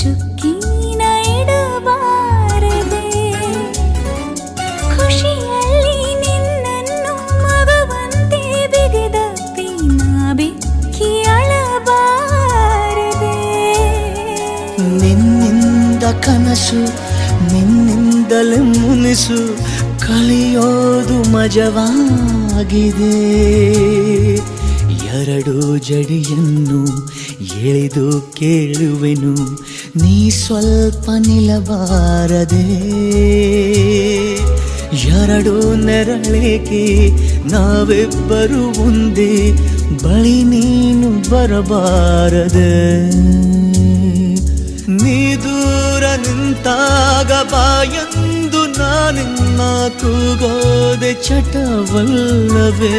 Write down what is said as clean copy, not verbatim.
ಚುಕ್ಕಿನ ಇಡಬಾರದೆ ಖುಷಿಯಲ್ಲಿ ನಿನ್ನನ್ನು ಮಗುವಂತೆ ಬಿಗಿದಪ್ಪಿ ನಾ ಬೆಕ್ಕಿ ಅಳಬಾರದೆ ನಿನ್ನಿಂದ ಕನಸು ನಿನ್ನಿಂದಲೇ ಮುನಿಸು ಕಲಿಯೋದು ಮಜವಾಗಿದೆ ಎರಡು ಜಡಿಯನ್ನು ಎಳೆದು ಕೇಳುವೆನು ನೀ ಸ್ವಲ್ಪ ನಿಲ್ಲಬಾರದೆ ಎರಡು ನೆರಳೇಕೆ ನಾವಿಬ್ಬರು ಒಂದೇ ಬಳಿ ನೀನು ಬರಬಾರದೆ ನೀ ದೂರ ನಿಂತಾಗ ಬಾಯಂದು ನಾನಿನ್ನ ಕೂಗೋದೆ ಚಟವಲ್ಲವೇ